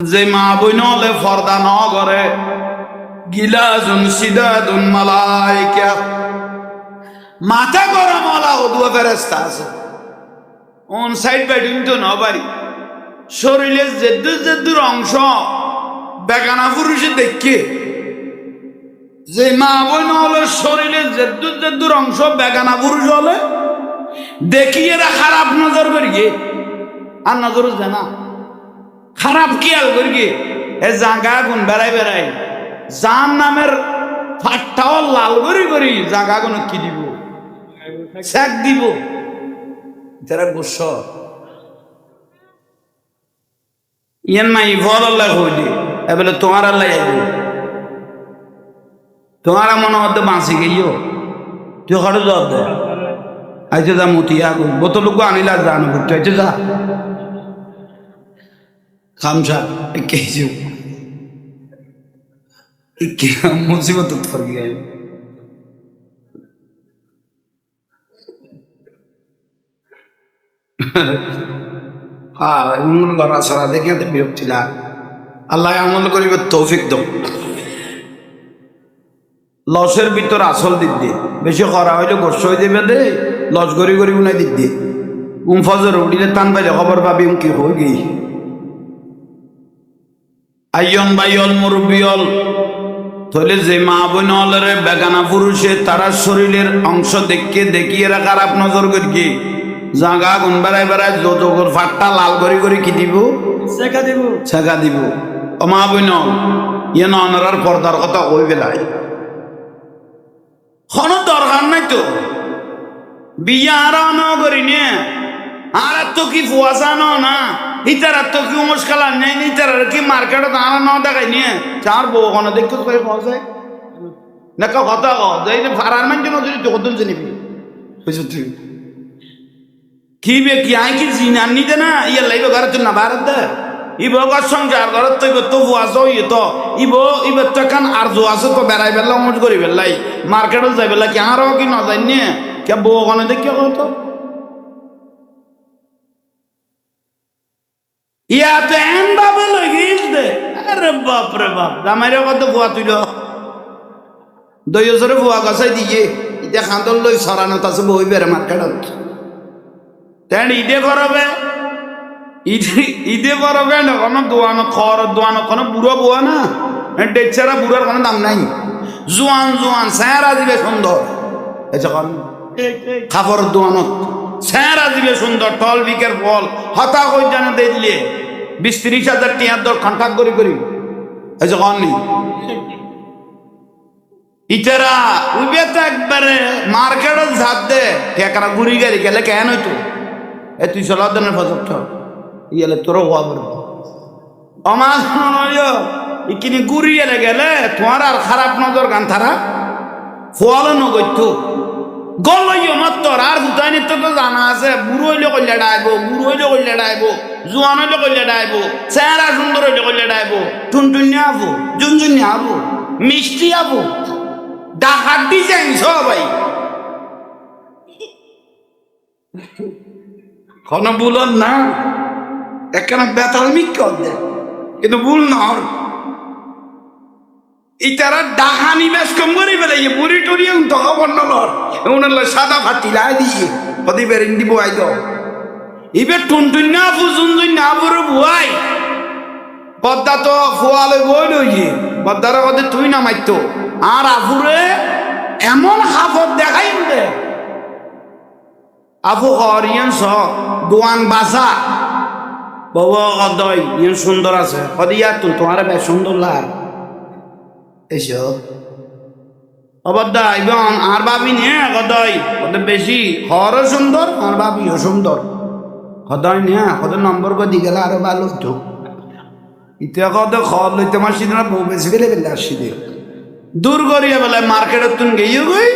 যে মা বইন হলে ফর্দা ন করে গিলাজুন সিদাদুন মালাইকা মাথা গরম হলা ওদুয়া ফেরেস্তা আছে অন সাইড বাইডিং তো ন বাড়ি শরীরের জেদ্দুর অংশ বেগানা পুরুষে দেখে যে মা বইন হলে শরীরের জেদ্দুর অংশ বেগানা পুরুষ হলে দেখি এরা খারাপ নজর করি আর নজর জানা খারাপ খেয়াল করি এ জাগা গুণ বেড়াই বেড়াই যার নামের ফাটটাও লাল করি জাগা গুণ কি দিব শেখ দিব যারা গোস ইয়ান মাই ফল আল্লাহ হইলি এবেলে তোমার আল্লাহ আইব তোমার মনে হতে বাঁচি গেইও তুই হঠাৎ জব দে আইতে যা মতিয়া আগুন বোতলুকু আনিলা জানো ঘুরতে আইতে যা খামসা কেজি মুসিবত ফর গিয়ে এমন গড়া সরা দেখে বিরক্তি লাগ আল্লাহ আমল করিবে তৌফিক দাও লসের ভিতর আসল দিক দিয়ে বেশি করা হইলে গোস্ব হয়ে যাবে দে লস গড়ি উনাই দিক দিয়ে ফজর উঠিলে টান পাইলে খবর পাবি কি হয়ে গই আইয়ন বাইয়ল মুরব্বিয়ল তাহলে যে মা বোন হলরে বেগানা পুরুষে তারা শরীরের অংশ দেখিয়ে রাখার খারাপ নজর করি জাগা গুন বেড়াই বেড়াই যত ফাটটা লাল করি কি দিব শেখা দিব ও মা বোন ইয়ে নরার পর্দার কথা কই বেলাই কোনো দরকার নাই তো বিয়া আর করি নে আর তো কি ফুয়াশানো না ইতারা তো কি মুশকিল নেই ইতারা কি মার্কেটে দাঁড়া না দেখাই নিয়ে চার বউ কোনো দেখতে করে পাওয়া যায় না কথা যাই ফারার মান জন্য যদি তো কতজন নিবি বুঝছো তুই কি বে কি আই কি জিনার নিতে না ইয়া লাইব ঘরে তো না ভারত দে ইব গর সংসার ঘরে তো ফুয়াশো ইয়ে তো ইব তো কান আর জো আছে তো বেড়াই বেলা মুজ করি বেলাই মার্কেটে যাই বেলা কি আরও কি না যাই নিয়ে কে বউ কোনো দেখে কত ইয়াতে এন বাবা লাগিস দে আরে বাপ রে বাপ রামাইরে কত ফুয়া তুইল দই বছরে ফুয়া গছাই দিয়ে ইটা খান্দল লই সরানো তাছে বই বেড়ে মার্কেটত তেন ইদে করবে ইদে করবে না কোনো দোয়ানো খর দোয়ানো কোনো বুড়ো বুয়া না ডেচারা বুড়ার কোনো দাম নাই জোয়ান স্যারা দিবে সুন্দর এসে খাবার দোয়ানো স্যারা দিবে সুন্দর টল বিকের ফল হতা কই জানে দিয়ে দিলে 20-30 হাজার টিয়ার দর কন্ট্যাক্ট করি এই যে কননি ইতারা উইবে তো একবারে মার্কেটত ঝাঁপ দে টেকারা গুড়ি গাড়ি গেলে কেন হইতো এ তুই চলার দিনের ফজরটা ইয়েলে তোরও হওয়া পড়বো অমাজ ইকিনি গুড়ি গেলে তোমার আর খারাপ নজর গান তারা ফোয়ালো নগত্য গলইও মাত্র আর দুটাই নিত্য তো জানা আছে বুড়ো হইলে কইলে ডাইব জোয়ান হইলে কইলে ডাইব চেহারা সুন্দর হইলে কইলে ডাইব টুনটুনি আবো জুনজুনি আবো মিষ্টি আবো ডাকার ডিজাইন সবাই কোনো ভুলন না একখানা বেতাল মিক্কর দে কিন্তু ভুল না ইতারা ডাহানি বেশ কম করে ফেলে বুড়ি টুড়ি তখন নলর সাদা ফাটি লাই দিয়ে কদি বেরিং দিব আই দাও ইবে টুনটুন না ফুজুন না বুড়ো বুয়াই পদ্মা তো ফুয়ালে বই লইছি পদ্মার কথা তুই না মারতো আর আফুরে এমন হাফত দেখাই দে আফু হরিয়ান স দোয়ান বাসা বাবা অদয় ইয়ে সুন্দর আছে কদিয়া তুই তোমার বেশ সুন্দর লাগ এসো অবদা এবং আর ভাবি নিয়ে কদয় কত বেশি হরও সুন্দর আর ভাবিও সুন্দর কদয় নিয়ে কত নম্বর করে দিয়ে গেলে আরো ভালো হতো ইতে কত খর লইতে মাসি না বউ বেশি ফেলে ফেলে আসি দিয়ে দূর করিয়া বেলায় মার্কেটের তুন গেয়ে গই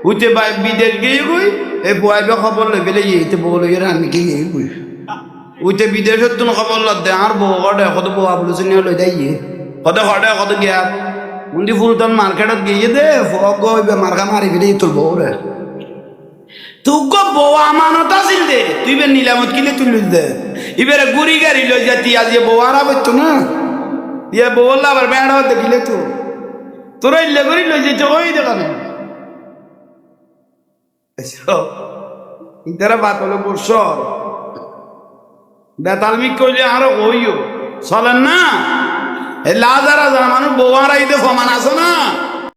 উঠে বিদেশ গেয়ে গই এই বয়াবে খবর লই ফেলে ইতে বউ লইয়ে রান্নি গিয়ে গই উঠে বিদেশের তুন খবর লদে আর বউ কটে কত বউ আপলোসে নিয়ে লই যাইয়ে কত খটে কত গিয়া উন্দি ফুলতন মার্কেটত গিয়ে দে ফগ হইবে মার্কা মারি ফেলে তোর বউ রে তুক বউ আমানত আছিল দে তুই বে নিলামত কিলে তুলি দে এবারে গুড়ি গাড়ি লই যাতি আজ বউ আরা বইতো না ইয়ে বললা আবার বেড়া দেখিলে তো তোরা ইল্লে করি লই যেতে ওই দেখানে ইতারা বাত হলো বর্ষর বেতালমি কইলে আরো হইও চলেন না এই লাজারা যারা মানুষ বউ আরাইতে সমান আছে না